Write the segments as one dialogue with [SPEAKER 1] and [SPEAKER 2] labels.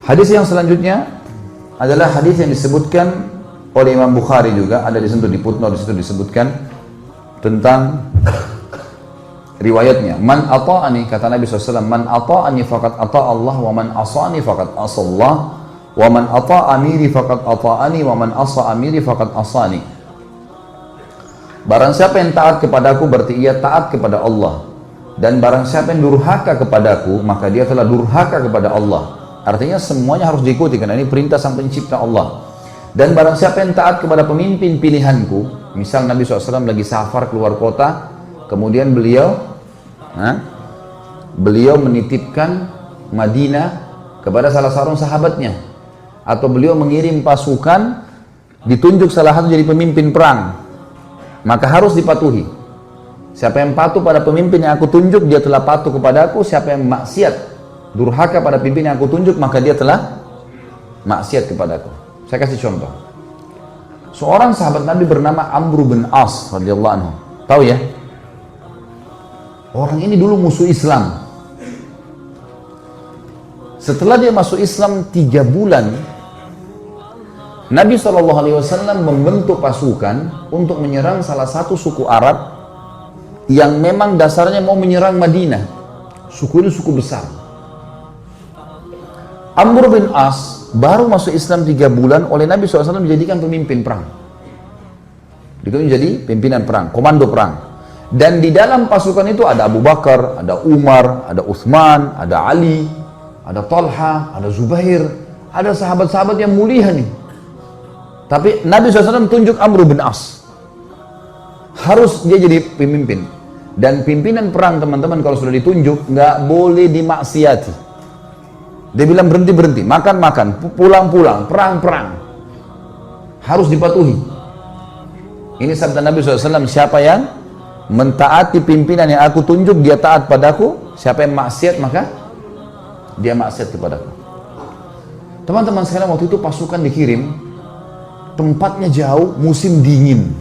[SPEAKER 1] Hadis yang selanjutnya adalah hadis yang disebutkan oleh Imam Bukhari juga, ada di situ di footnote, di situ disebutkan tentang riwayatnya. Man ata'ani, kata Nabi SAW, man ata'ani faqad ata' Allah, wa man asani faqad asa Allah, wa man ata' amiri faqad ata'ani, wa man asa amiri faqad asani. Barang siapa yang taat kepadaku berarti ia taat kepada Allah, dan barang siapa yang durhaka kepadaku maka dia telah durhaka kepada Allah. Artinya semuanya harus diikuti karena ini perintah sang pencipta Allah. Dan barang siapa yang taat kepada pemimpin pilihanku, misal Nabi SAW lagi safar keluar kota, kemudian beliau menitipkan Madinah kepada salah seorang sahabatnya, atau beliau mengirim pasukan, ditunjuk salah satu jadi pemimpin perang, maka harus dipatuhi. Siapa yang patuh pada pemimpin yang aku tunjuk, dia telah patuh kepadaku. Siapa yang maksiat, durhaka pada pemimpin yang aku tunjuk, maka dia telah maksiat kepadaku. Saya kasih contoh. Seorang sahabat Nabi bernama Amr bin As radhiyallahu anhu. Tahu ya? Orang ini dulu musuh Islam. Setelah dia masuk Islam 3 bulan, Nabi SAW membentuk pasukan untuk menyerang salah satu suku Arab yang memang dasarnya mau menyerang Madinah. Suku ini suku besar. Amr bin As baru masuk Islam 3 bulan, oleh Nabi SAW dijadikan pemimpin perang. Dia jadi pimpinan perang, komando perang. Dan di dalam pasukan itu ada Abu Bakar, ada Umar, ada Uthman, ada Ali, ada Talha, ada Zubair, ada sahabat-sahabat yang mulia nih. Tapi Nabi SAW tunjuk Amr bin As, harus dia jadi pemimpin. Dan pimpinan perang, teman-teman, kalau sudah ditunjuk nggak boleh dimaksiati. Dia bilang berhenti, makan, pulang, perang, harus dipatuhi. Ini sabda Nabi SAW, siapa yang mentaati pimpinan yang aku tunjuk, dia taat padaku. Siapa yang maksiat, maka dia maksiat kepadaku. Teman-teman sekalian, waktu itu pasukan dikirim, tempatnya jauh, musim dingin.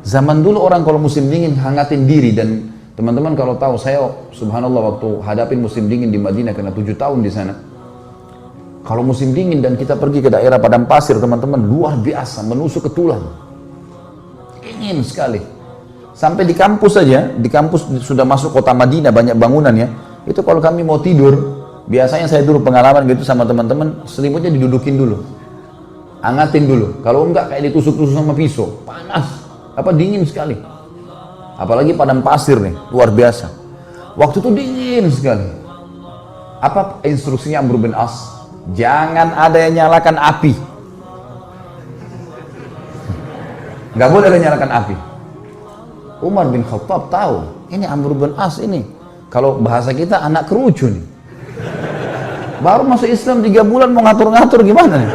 [SPEAKER 1] Zaman dulu orang kalau musim dingin hangatin diri. Dan teman-teman kalau tahu, saya subhanallah waktu hadapin musim dingin di Madinah karena 7 tahun di sana. Kalau musim dingin dan kita pergi ke daerah padang pasir, teman-teman, luar biasa, menusuk ke tulang. Dingin sekali. Sampai di kampus saja, di kampus sudah masuk kota Madinah, banyak bangunan ya. Itu kalau kami mau tidur, biasanya saya dulu pengalaman gitu sama teman-teman, selimutnya didudukin dulu. Angatin dulu. Kalau enggak kayak ditusuk-tusuk sama pisau. Panas. Dingin sekali. Apalagi padang pasir nih, luar biasa. Waktu itu dingin sekali. Apa instruksinya Amr bin As? Jangan ada yang nyalakan api. Nggak boleh ada yang nyalakan api. Umar bin Khattab tahu, ini Amr bin As ini, kalau bahasa kita anak kerucu nih. Baru masuk Islam 3 bulan mau ngatur-ngatur gimana nih?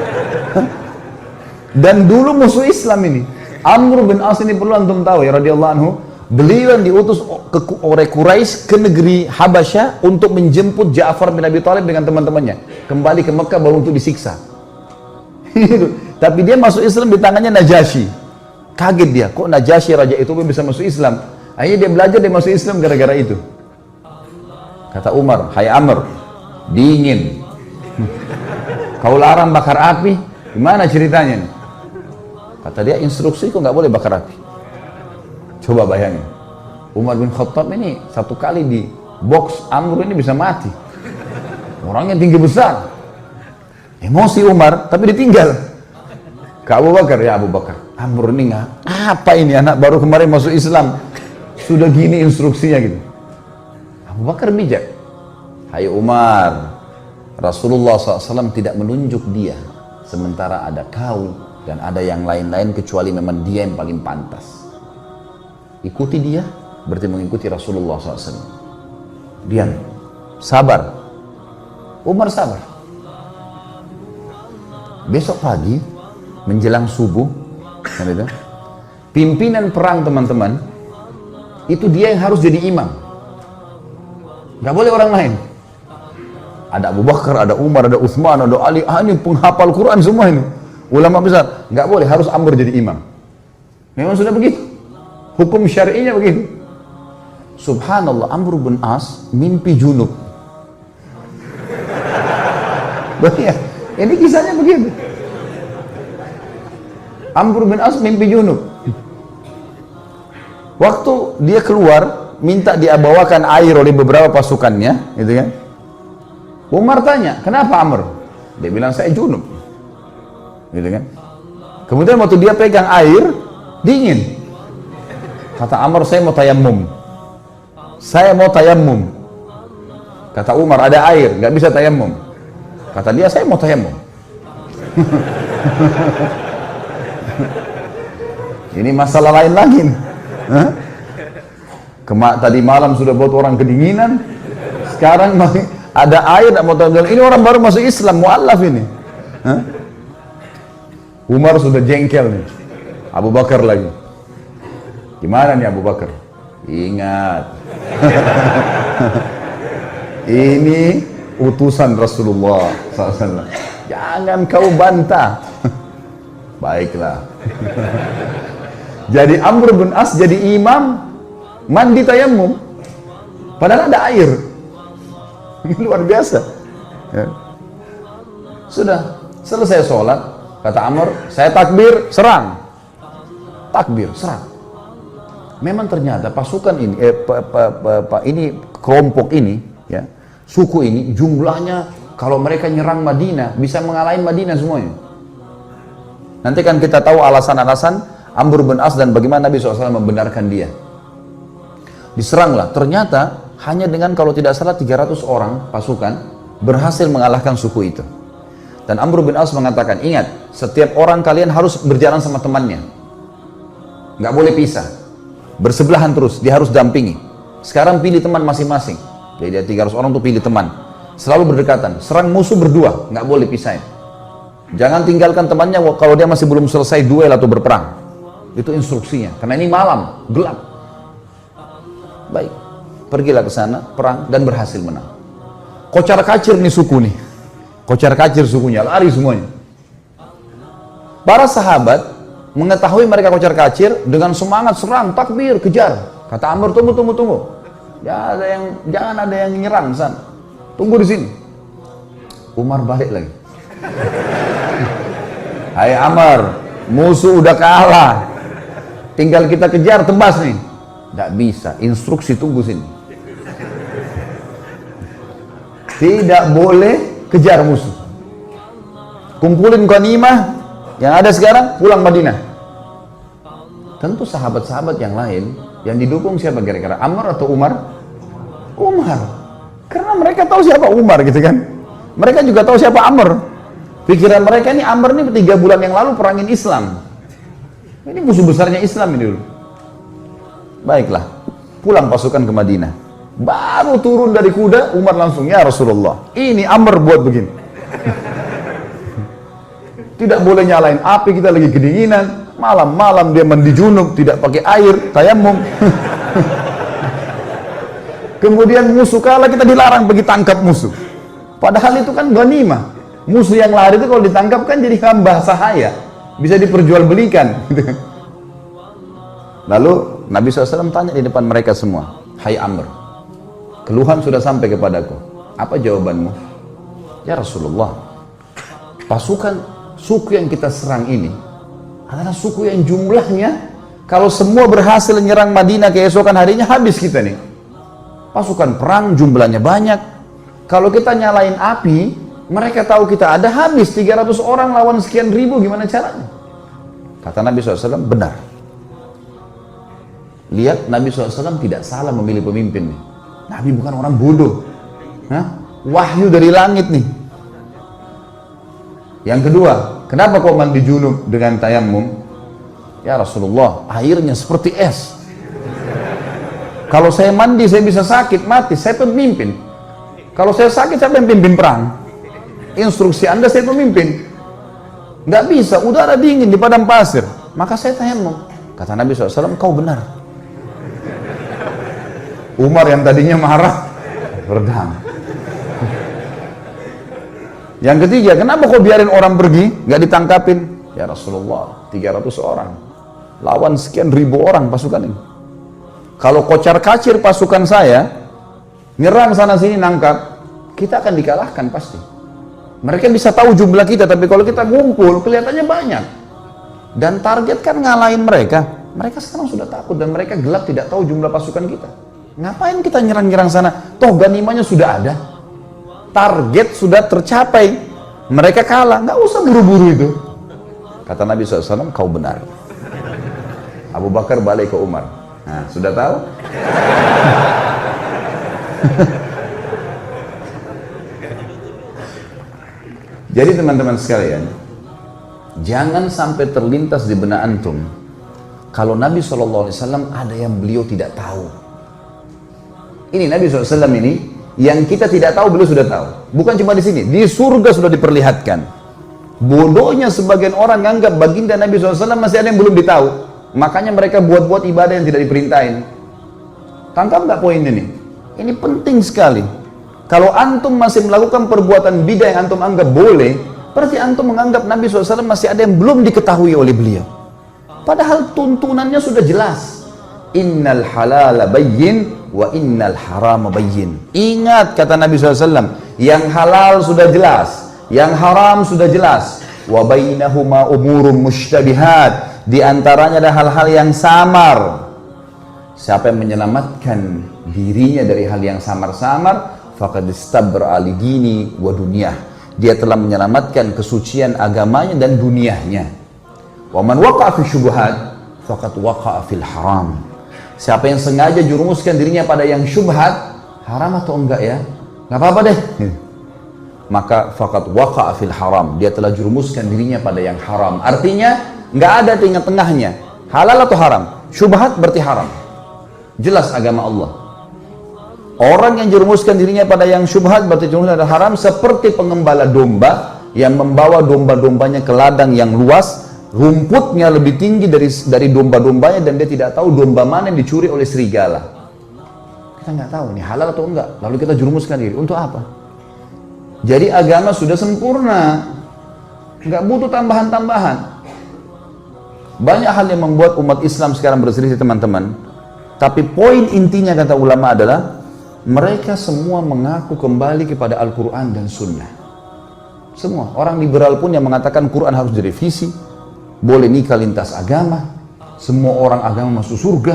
[SPEAKER 1] Dan dulu musuh Islam ini. Amr bin As ini perlu antum tahu ya radhiyallahu anhu. Beliau yang diutus oleh Quraisy ke negeri Habasyah untuk menjemput Ja'far bin Abi Thalib dengan teman-temannya kembali ke Mekah baru untuk disiksa. Tapi dia masuk Islam di tangannya Najasyi. Kaget dia, kok Najasyi raja itu bisa masuk Islam? Akhirnya dia belajar, dia masuk Islam gara-gara itu. Kata Umar, hai Amr, dingin. Kau larang bakar api, gimana ceritanya nih? Kata dia, instruksi kok nggak boleh bakar api. Coba bayangin, Umar bin Khattab ini satu kali di box Amr ini bisa mati. Orangnya tinggi besar. Emosi Umar, tapi ditinggal. Ke Abu Bakar, ya Abu Bakar, Amr ini nggak, apa ini anak baru kemarin masuk Islam, sudah gini instruksinya gitu. Abu Bakar bijak. Hai Umar, Rasulullah SAW tidak menunjuk dia, sementara ada kau dan ada yang lain-lain kecuali memang dia yang paling pantas. Ikuti dia, berarti mengikuti Rasulullah SAW. Diam, sabar. Umar sabar. Besok pagi, menjelang subuh, pimpinan perang teman-teman, itu dia yang harus jadi imam. Gak boleh orang lain. Ada Abu Bakar, ada Umar, ada Uthman, ada Ali, ini penghafal Quran semua ini. Ulama besar, gak boleh, harus Amr jadi imam. Memang sudah begitu. Hukum syar'inya begitu. Subhanallah, Amr bin As mimpi junub. Bahaya. Ini kisahnya begitu. Amr bin As mimpi junub. Waktu dia keluar, minta dia bawakan air oleh beberapa pasukannya, gitu kan. Umar tanya, kenapa Amr? Dia bilang, saya junub. Gitu kan. Kemudian waktu dia pegang air, dingin. Kata Amr, saya mau tayammum. Saya mau tayammum. Kata Umar, ada air, nggak bisa tayammum. Kata dia, saya mau tayammum. Ini masalah lain lagi. Tadi malam sudah buat orang kedinginan, sekarang ada air, tak mau tayammum. Ini orang baru masuk Islam, mu'allaf ini. Umar sudah jengkel nih. Abu Bakar lagi. Gimana nih Abu Bakar? Ingat. Ini utusan Rasulullah SAW. Jangan kau bantah. Baiklah. Jadi Amr bin As jadi imam mandi tayammum. Padahal ada air. Ini luar biasa. Ya. Sudah selesai sholat, kata Amr, saya takbir, serang. Takbir, serang. Memang ternyata pasukan ini, kelompok ini, ya, suku ini jumlahnya kalau mereka nyerang Madinah bisa mengalahin Madinah semuanya. Nanti kan kita tahu alasan-alasan Amr bin As dan bagaimana Nabi SAW membenarkan dia. Diseranglah, ternyata hanya dengan kalau tidak salah 300 orang pasukan berhasil mengalahkan suku itu. Dan Amr bin As mengatakan, ingat, setiap orang kalian harus berjalan sama temannya, nggak boleh pisah, bersebelahan terus, dia harus dampingi. Sekarang pilih teman masing-masing. Jadi 300 orang tuh pilih teman, selalu berdekatan, serang musuh berdua, nggak boleh pisahin. Jangan tinggalkan temannya kalau dia masih belum selesai duel atau berperang. Itu instruksinya, karena ini malam, gelap. Baik, pergilah ke sana, perang, dan berhasil menang. Kocar kacir nih suku nih, kocar kacir sukunya, lari semuanya. Para sahabat mengetahui mereka kocar kacir, dengan semangat serang, takbir, kejar. Kata Amr, tunggu. Jangan ada yang nyerang sana. Tunggu di sini. Umar balik lagi. Hai Amr, musuh udah kalah. Tinggal kita kejar, tebas nih. Tidak bisa, instruksi tunggu sini. Tidak boleh kejar musuh. Kumpulin ghanimah yang ada sekarang, pulang Madinah. Tentu sahabat-sahabat yang lain yang didukung siapa kira-kira? Amr atau Umar? Umar. Karena mereka tahu siapa Umar gitu kan. Mereka juga tahu siapa Amr. Pikiran mereka ini Amr ini 3 bulan yang lalu perangin Islam. Ini musuh besarnya Islam ini dulu. Baiklah, pulang pasukan ke Madinah. Baru turun dari kuda, Umar langsung, ya Rasulullah, ini Amr buat begini. Tidak boleh nyalain api, kita lagi kedinginan. Malam-malam dia mandi junub, tidak pakai air, tayammum. Kemudian musuh kalah, kita dilarang pergi tangkap musuh. Padahal itu kan ghanimah. Musuh yang lari itu kalau ditangkap kan jadi hamba sahaya, bisa diperjualbelikan. Lalu Nabi SAW tanya di depan mereka semua, hai Amr, keluhan sudah sampai kepadaku, apa jawabanmu? Ya Rasulullah, pasukan suku yang kita serang ini adalah suku yang jumlahnya, kalau semua berhasil menyerang Madinah keesokan harinya, habis kita nih. Pasukan perang jumlahnya banyak, kalau kita nyalain api, mereka tahu kita ada, habis 300 orang lawan sekian ribu, gimana caranya? Kata Nabi SAW, benar. Lihat, Nabi SAW tidak salah memilih pemimpin nih. Nabi bukan orang bodoh. Wahyu dari langit nih. Yang kedua, kenapa kau mandi junub dengan tayammum? Ya Rasulullah, airnya seperti es. Kalau saya mandi, saya bisa sakit, mati. Saya pemimpin. Kalau saya sakit, saya pimpin perang. Instruksi Anda, saya pemimpin. Nggak bisa, udara dingin di padang pasir. Maka saya tayammum. Kata Nabi SAW, kau benar. Umar yang tadinya marah, redam. Yang ketiga, kenapa kau biarin orang pergi, nggak ditangkapin? Ya Rasulullah, 300 orang. Lawan sekian ribu orang pasukan ini. Kalau kocar kacir pasukan saya, nyerang sana sini nangkap, kita akan dikalahkan pasti. Mereka bisa tahu jumlah kita, tapi kalau kita ngumpul kelihatannya banyak. Dan target kan ngalahin mereka. Mereka sekarang sudah takut dan mereka gelap tidak tahu jumlah pasukan kita. Ngapain kita nyerang-nyerang sana? Toh ganimanya sudah ada. Target sudah tercapai. Mereka kalah, nggak usah buru-buru itu. Kata Nabi SAW, kau benar. Abu Bakar balik ke Umar. Nah, sudah tahu? Jadi teman-teman sekalian, jangan sampai terlintas di benak antum kalau Nabi SAW ada yang beliau tidak tahu. Ini Nabi SAW ini yang kita tidak tahu beliau sudah tahu. Bukan cuma di sini, di surga sudah diperlihatkan. Bodohnya sebagian orang menganggap baginda Nabi SAW masih ada yang belum ditahu. Makanya mereka buat-buat ibadah yang tidak diperintahin. Tangkap nggak poin ini? Ini penting sekali. Kalau antum masih melakukan perbuatan bidah yang antum anggap boleh, berarti antum menganggap Nabi SAW masih ada yang belum diketahui oleh beliau. Padahal tuntunannya sudah jelas. Innal halala bayyin wa innal harama bayyin. Ingat kata Nabi SAW, yang halal sudah jelas, yang haram sudah jelas. Wa bainahuma umurum mushtabihat. Di antaranya ada hal-hal yang samar. Siapa yang menyelamatkan dirinya dari hal yang samar-samar, faqad istabra li dini wa dunyah. Dia telah menyelamatkan kesucian agamanya dan dunianya. Wa man waqa'a fi syubhat faqad waqa'a fil haram. Siapa yang sengaja jurumuskan dirinya pada yang syubhat, haram atau enggak ya? Enggak apa-apa deh. Maka faqad waqa'a fil haram. Dia telah jurumuskan dirinya pada yang haram. Artinya enggak ada tengah-tengahnya. Halal atau haram? Syubhat berarti haram. Jelas agama Allah. Orang yang jerumuskan dirinya pada yang syubhat berarti jerumuskan adalah haram, seperti pengembala domba yang membawa domba-dombanya ke ladang yang luas, rumputnya lebih tinggi dari domba-dombanya dan dia tidak tahu domba mana yang dicuri oleh serigala. Kita nggak tahu ini halal atau enggak, lalu kita jerumuskan diri untuk apa? Jadi agama sudah sempurna, nggak butuh tambahan-tambahan. Banyak hal yang membuat umat Islam sekarang berselisih teman-teman. Tapi poin intinya kata ulama adalah mereka semua mengaku kembali kepada Al-Quran dan Sunnah. Semua orang liberal pun yang mengatakan Quran harus direvisi, boleh nikah lintas agama, semua orang agama masuk surga.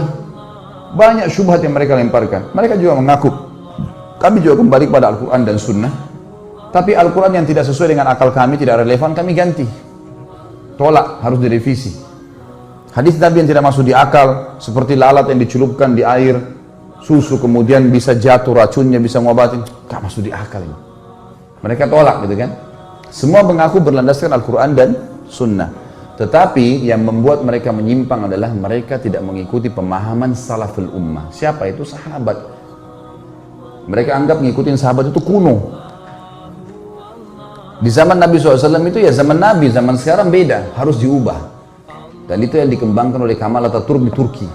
[SPEAKER 1] Banyak syubhat yang mereka lemparkan. Mereka juga mengaku kami juga kembali kepada Al-Quran dan Sunnah. Tapi Al-Quran yang tidak sesuai dengan akal kami, tidak relevan, kami ganti. Tolak, harus direvisi. Hadis Nabi yang tidak masuk di akal, seperti lalat yang dicelupkan di air susu kemudian bisa jatuh racunnya, bisa ngobatin, gak masuk di akal ini. Mereka tolak gitu kan. Semua mengaku berlandaskan Al-Quran dan Sunnah. Tetapi yang membuat mereka menyimpang adalah mereka tidak mengikuti pemahaman salaful ummah. Siapa itu? Sahabat. Mereka anggap ngikutin sahabat itu kuno. Di zaman Nabi SAW itu ya zaman Nabi, zaman sekarang beda, harus diubah. Dan itu yang dikembangkan oleh Kemal Atatürk di Turki.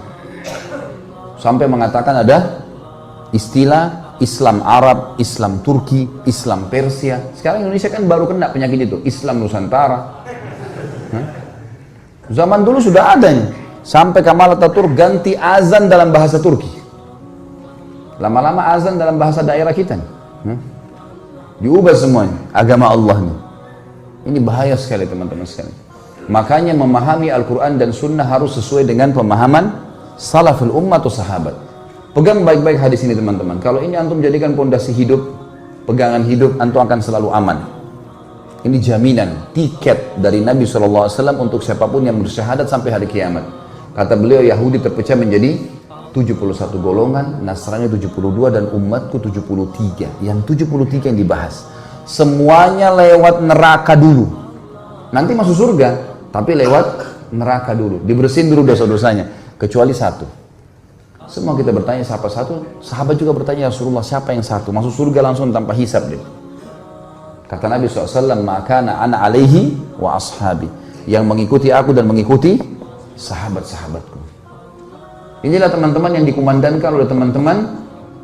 [SPEAKER 1] Sampai mengatakan ada istilah Islam Arab, Islam Turki, Islam Persia. Sekarang Indonesia kan baru kena penyakit itu, Islam Nusantara. Zaman dulu sudah ada nih. Sampai Kemal Atatürk ganti azan dalam bahasa Turki. Lama-lama azan dalam bahasa daerah kita nih. Diubah semuanya, agama Allah nih. Ini bahaya sekali teman-teman sekalian. Makanya memahami Al-Quran dan Sunnah harus sesuai dengan pemahaman salaful ummah atau sahabat. Pegang baik-baik hadis ini teman-teman. Kalau ini antum jadikan pondasi hidup, pegangan hidup, antum akan selalu aman. Ini jaminan, tiket dari Nabi SAW untuk siapapun yang bersyahadat sampai hari kiamat. Kata beliau, Yahudi terpecah menjadi 71 golongan, Nasrani 72 dan umatku 73. Yang 73 yang dibahas. Semuanya lewat neraka dulu. Nanti masuk surga. Tapi lewat neraka dulu, dibersihin dulu dosa-dosanya, kecuali satu. Semua kita bertanya siapa satu, sahabat juga bertanya ya Rasulullah siapa yang satu, masuk surga langsung tanpa hisab deh. Kata Nabi SAW, makana ana alaihi wa ashabi, yang mengikuti aku dan mengikuti sahabat-sahabatku. Inilah teman-teman yang dikumandangkan oleh teman-teman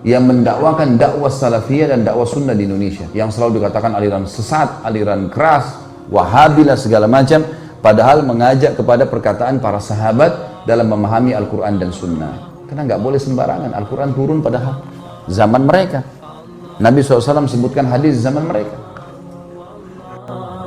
[SPEAKER 1] yang mendakwakan dakwah salafiyah dan dakwah sunnah di Indonesia, yang selalu dikatakan aliran sesat, aliran keras, wahabilah segala macam. Padahal mengajak kepada perkataan para sahabat dalam memahami Al-Quran dan Sunnah. Karena nggak boleh sembarangan. Al-Quran turun pada zaman mereka. Nabi SAW sebutkan hadis zaman mereka.
[SPEAKER 2] Allah.